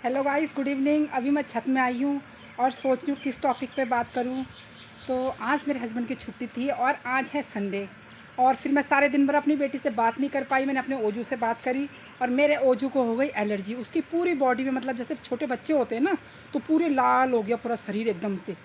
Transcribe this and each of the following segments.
Hello guys, good evening. अभी मैं छत में आई हूँ और सोच रही हूँ किस टॉपिक पे बात करूँ। तो आज मेरे हस्बैंड की छुट्टी थी और आज है संडे। और फिर मैं सारे दिन भर अपनी बेटी से बात नहीं कर पाई। मैंने अपने ओजू से बात करी और मेरे ओजू को हो गई एलर्जी। उसकी पूरी बॉडी में, मतलब जैसे छोटे बच्चे होते हैं ना, तो पूरे लाल हो गया पूरा शरीर एकदम से।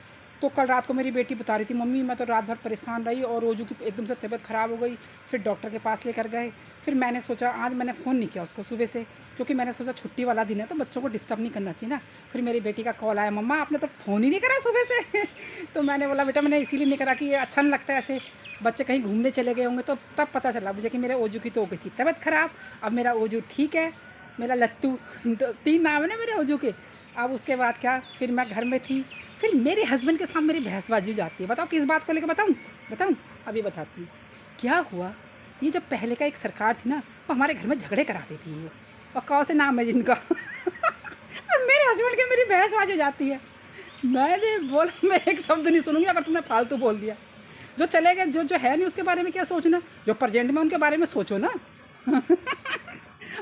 तो कल रात को मेरी बेटी बता रही थी, मम्मी मैं तो रात भर परेशान रही और ओजू की एकदम से तबीयत ख़राब हो गई। फिर डॉक्टर के पास लेकर गए। फिर मैंने सोचा, आज मैंने फ़ोन नहीं किया उसको सुबह से, क्योंकि मैंने सोचा छुट्टी वाला दिन है तो बच्चों को डिस्टर्ब नहीं करना चाहिए ना। फिर मेरी बेटी का कॉल आया, मम्मा आपने तो फ़ोन ही नहीं करा सुबह से। तो मैंने बोला, बेटा मैंने इसीलिए नहीं करा कि ये अच्छा नहीं लगता है ऐसे, बच्चे कहीं घूमने चले गए होंगे। तो तब पता चला मुझे कि मेरे ओजू की तो हो गई थी तबीयत ख़राब। अब मेरा ओजू ठीक है, मेरा लत्तू, 3 नाम है ना मेरे ओजू के। अब उसके बाद क्या, फिर मैं घर में थी। फिर मेरे हस्बैंड के साथ मेरी बहसबाजी हो जाती है। बताओ किस बात को लेकर बताऊँ? अभी बताती हूँ क्या हुआ। ये जब पहले का एक सरकार थी ना, वो हमारे घर में झगड़े करा देती है। और कौन से नाम है जिनका। अब मेरे हस्बैंड के मेरी बहसबाजी हो जाती है। मैंने बोला मैं एक शब्द नहीं सुनूंगी अगर तुमने फालतू बोल दिया। जो चले गए, जो जो है नहीं उसके बारे में क्या सोचना, जो प्रेजेंट में उनके बारे में सोचो ना।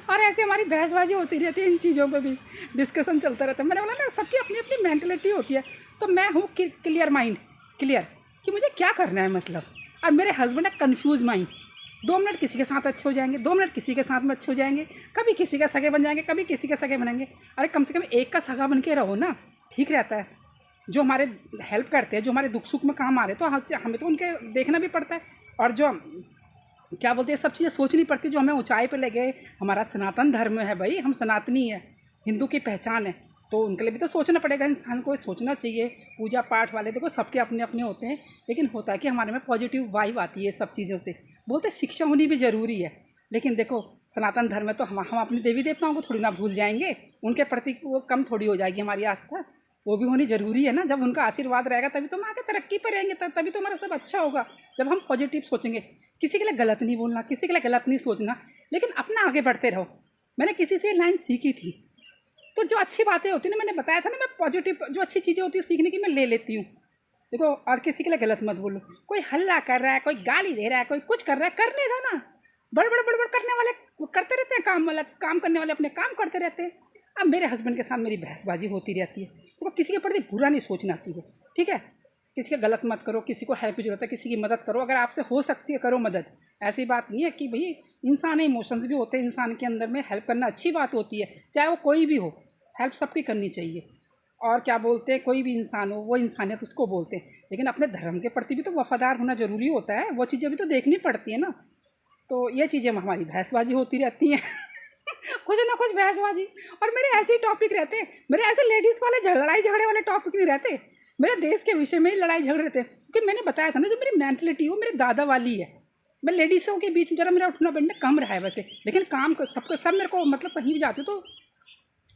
और ऐसे हमारी बहसबाजी होती रहती है, इन चीज़ों पे भी डिस्कशन चलता रहता है। मैंने बोला ना, सबकी अपनी अपनी मेंटलिटी होती है। तो मैं हूँ क्लियर माइंड, क्लियर कि मुझे क्या करना है मतलब। अब मेरे हस्बैंड है कन्फ्यूज माइंड। 2 मिनट किसी के साथ अच्छे हो जाएंगे, 2 मिनट किसी के साथ में अच्छे हो जाएंगे, कभी किसी का सगे बन जाएंगे, कभी किसी के सगे बनेंगे। अरे कम से कम एक का सगा बन के रहो ना, ठीक रहता है। जो हमारे हेल्प करते हैं, जो हमारे दुख सुख में काम आ रहे, तो हमें तो उनके देखना भी पड़ता है। और जो क्या बोलते हैं, सब चीज़ें सोचनी पड़ती है। जो हमें ऊंचाई पे ले गए, हमारा सनातन धर्म है भाई, हम सनातनी है, हिंदू की पहचान है। तो उनके लिए भी तो सोचना पड़ेगा, इंसान को सोचना चाहिए। पूजा पाठ वाले देखो सबके अपने अपने होते हैं, लेकिन होता है कि हमारे में पॉजिटिव वाइब आती है सब चीज़ों से। बोलते शिक्षा होनी भी ज़रूरी है। लेकिन देखो सनातन धर्म है तो हम अपने देवी देवताओं को थोड़ी ना भूल जाएंगे, उनके प्रति वो कम थोड़ी हो जाएगी हमारी आस्था। वो भी होनी ज़रूरी है ना। जब उनका आशीर्वाद रहेगा तभी तो हम आगे तरक्की पर रहेंगे, तभी तो हमारा सब अच्छा होगा। जब हम पॉजिटिव सोचेंगे, किसी के लिए गलत नहीं बोलना, किसी के लिए गलत नहीं सोचना, लेकिन अपना आगे बढ़ते रहो। मैंने किसी से लाइन सीखी थी। तो जो अच्छी बातें होती हैं ना, मैंने बताया था ना, मैं पॉजिटिव जो अच्छी चीज़ें होती है सीखने की मैं ले लेती हूँ। देखो, और किसी के लिए गलत मत बोलो। कोई हल्ला कर रहा है, कोई गाली दे रहा है, कोई कुछ कर रहा है, करने दो ना। बड़ करने वाले करते रहते हैं काम, वाला काम करने वाले अपने काम करते रहते हैं। अब मेरे हस्बैंड के साथ मेरी बहसबाजी होती रहती है। देखो, किसी के प्रति बुरा नहीं सोचना चाहिए, ठीक है। किसी का गलत मत करो, किसी को हेल्प की जरूरत है, किसी की मदद करो, अगर आपसे हो सकती है करो मदद। ऐसी बात नहीं है कि भाई, इंसान है, इमोशंस भी होते हैं इंसान के अंदर में, हेल्प करना अच्छी बात होती है, चाहे वो कोई भी हो। हेल्प सबकी करनी चाहिए। और क्या बोलते हैं, कोई भी इंसान हो, वो इंसानियत उसको बोलते हैं। लेकिन अपने धर्म के प्रति भी तो वफादार होना ज़रूरी होता है, वो चीज़ें भी तो देखनी पड़ती है ना। तो ये चीज़ें हमारी बहसबाजी होती रहती हैं। कुछ ना कुछ बहसबाजी। और मेरे ऐसे ही टॉपिक रहते हैं, मेरे ऐसे लेडीज़ वाले लड़ाई झगड़े वाले टॉपिक नहीं रहते। मेरे देश के विषय में ही लड़ाई झगड़े रहते हैं, क्योंकि मैंने बताया था ना, जो मेरी मेंटलिटी हो मेरे दादा वाली है। मैं लेडीज़ों के बीच में जरा मेरा उठना बैठना कम रहा है वैसे, लेकिन काम को सबको सब मेरे को, मतलब कहीं भी जाती हूँ तो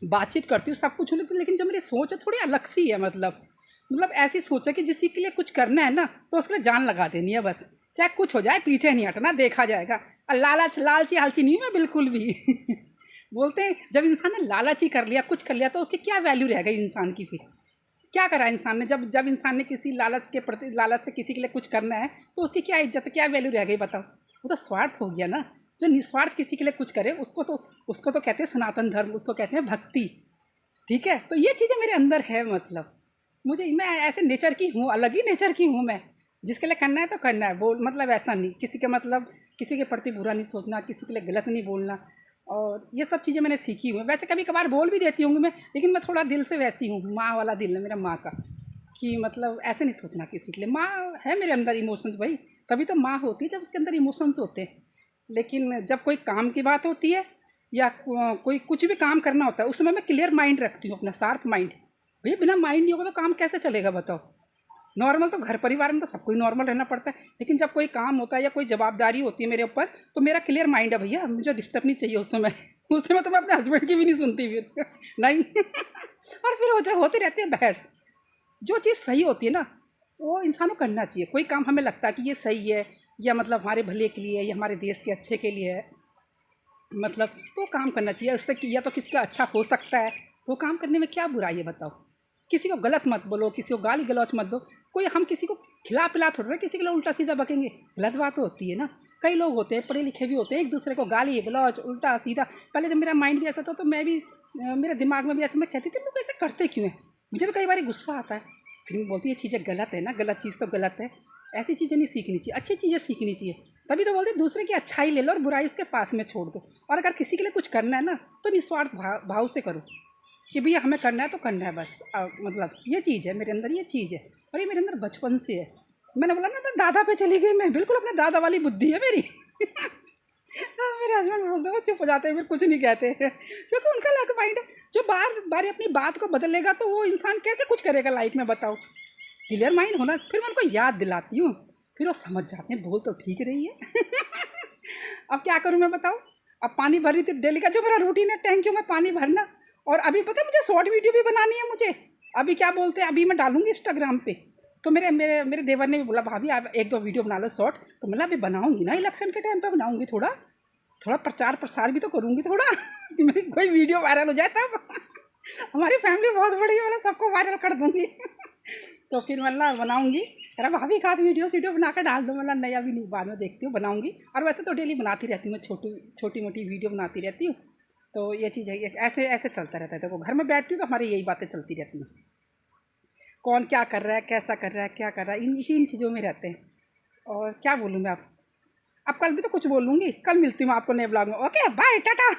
बातचीत करती हूँ, सब कुछ होती है। लेकिन जो मेरी सोच है थोड़ी अलग सी है, मतलब ऐसी सोच है कि जिसके के लिए कुछ करना है ना, तो उसके लिए जान लगा देनी है बस। चाहे कुछ हो जाए, पीछे नहीं हटना, देखा जाएगा। और लालची आलची नहीं हूँ मैं बिल्कुल भी। बोलते हैं जब इंसान ने लालची कर लिया, कुछ कर लिया, तो उसकी क्या वैल्यू रह गई इंसान की। फिर क्या करा इंसान ने, जब जब इंसान ने किसी लालच के प्रति, लालच से किसी के लिए कुछ करना है, तो उसकी क्या इज्जत है, क्या वैल्यू रह गई बताओ। वो तो स्वार्थ हो गया ना। जो निस्वार्थ किसी के लिए कुछ करे, उसको तो कहते हैं सनातन धर्म, उसको कहते हैं भक्ति, ठीक है। तो ये चीज़ें मेरे अंदर है, मतलब मैं ऐसे नेचर की हूँ, अलग ही नेचर की हूँ मैं। जिसके लिए करना है तो करना है, बोल मतलब ऐसा नहीं, किसी के प्रति बुरा नहीं सोचना, किसी के लिए गलत नहीं बोलना। और ये सब चीज़ें मैंने सीखी हुई हैं। वैसे कभी कभार बोल भी देती होंगी मैं, लेकिन मैं थोड़ा दिल से वैसी हूँ, माँ वाला दिल है मेरा, माँ का, कि मतलब ऐसे नहीं सोचना किसी के लिए। माँ है मेरे अंदर इमोशंस भाई, तभी तो माँ होती है जब उसके अंदर इमोशंस होते हैं। लेकिन जब कोई काम की बात होती है या कोई कुछ भी काम करना होता है, उसमें मैं क्लियर माइंड रखती हूँ, अपना शार्प माइंड। भैया बिना माइंड नहीं होगा तो काम कैसे चलेगा बताओ। नॉर्मल तो घर परिवार में तो सबको ही नॉर्मल रहना पड़ता है, लेकिन जब कोई काम होता है या कोई जवाबदारी होती है मेरे ऊपर, तो मेरा क्लियर माइंड है भैया, मुझे डिस्टर्ब नहीं चाहिए उस समय। उस समय तो मैं अपने हस्बैंड की भी नहीं सुनती फिर। नहीं। और फिर होते रहती है बहस। जो चीज़ सही होती है ना, वो इंसान को करना चाहिए। कोई काम हमें लगता है कि ये सही है, या मतलब हमारे भले के लिए, या हमारे देश के अच्छे के लिए है, मतलब तो काम करना चाहिए। उससे कि या तो किसी का अच्छा हो सकता है, तो काम करने में क्या बुराई है बताओ। किसी को गलत मत बोलो, किसी को गाली गलौच मत दो। कोई हम किसी को खिला पिला थोड़ा ना किसी के लिए उल्टा सीधा बकेंगे, गलत बात तो होती है ना। कई लोग होते हैं पढ़े लिखे भी होते हैं, एक दूसरे को गाली गलौच उल्टा सीधा। पहले जब मेरा माइंड भी ऐसा था तो मैं भी मेरे दिमाग में भी ऐसे, मैं कहती थी लोग ऐसे करते क्यों हैं। मुझे भी कई बार गुस्सा आता है, फिर मैं बोलती ये चीज़ें गलत है ना, गलत चीज़ तो गलत है, ऐसी चीज़ें नहीं सीखनी चाहिए, अच्छी चीज़ें सीखनी चाहिए। तभी तो बोलते दूसरे की अच्छाई ले लो और बुराई उसके पास में छोड़ दो। और अगर किसी के लिए कुछ करना है ना तो निस्वार्थ भाव से करो कि भैया हमें करना है तो करना है बस। मतलब ये चीज़ है मेरे अंदर, ये चीज़ है, और ये मेरे अंदर बचपन से है। मैंने बोला ना मैं दादा पे चली गई, मैं बिल्कुल अपने दादा वाली बुद्धि है मेरी। हाँ, मेरे हस्बैंड बोलते वो चुप हो जाते हैं, फिर कुछ नहीं कहते क्योंकि उनका अलग माइंड है। जो बार बार अपनी बात को बदलेगा तो वो इंसान कैसे कुछ करेगा लाइफ में, बताओ। क्लियर माइंड होना, फिर मैं उनको याद दिलाती हूँ, फिर वो समझ जाते हैं, बोल तो ठीक रही है। अब क्या करूँ मैं, बताओ। अब पानी भर रही थी, डेली का जो मेरा रूटीन है टैंकियों में पानी भरना। और अभी पता है मुझे शॉर्ट वीडियो भी बनानी है मुझे। अभी क्या बोलते हैं, अभी मैं डालूंगी इंस्टाग्राम पे। तो मेरे मेरे मेरे देवर ने भी बोला भाभी आप 1-2 वीडियो बना लो शॉर्ट। तो मतलब अभी बनाऊंगी ना, इलेक्शन के टाइम पे बनाऊंगी, थोड़ा थोड़ा प्रचार प्रसार भी तो करूंगी थोड़ा। कि मेरी कोई वीडियो वायरल हो जाए तब। हमारी फैमिली बहुत बड़ी है, मतलब सबको वायरल कर दूंगी। तो फिर मतलब बनाऊंगी। कह रहा भाभी का वीडियो बना कर डाल दो। मतलब नहीं अभी नहीं, बाद में देखती हूँ, बनाऊंगी। और वैसे तो डेली बनाती रहती हूँ मैं, छोटी मोटी वीडियो बनाती रहती हूँ। तो ये चीज़ है, ऐसे ऐसे चलता रहता है। देखो घर में बैठती हूँ तो हमारी यही बातें चलती रहती हैं, कौन क्या कर रहा है, कैसा कर रहा है, क्या कर रहा है, इन चीज़ों में रहते हैं। और क्या बोलूँ मैं, आप अब कल भी तो कुछ बोलूँगी। कल मिलती हूँ आपको नए ब्लॉग में। Okay bye Tata.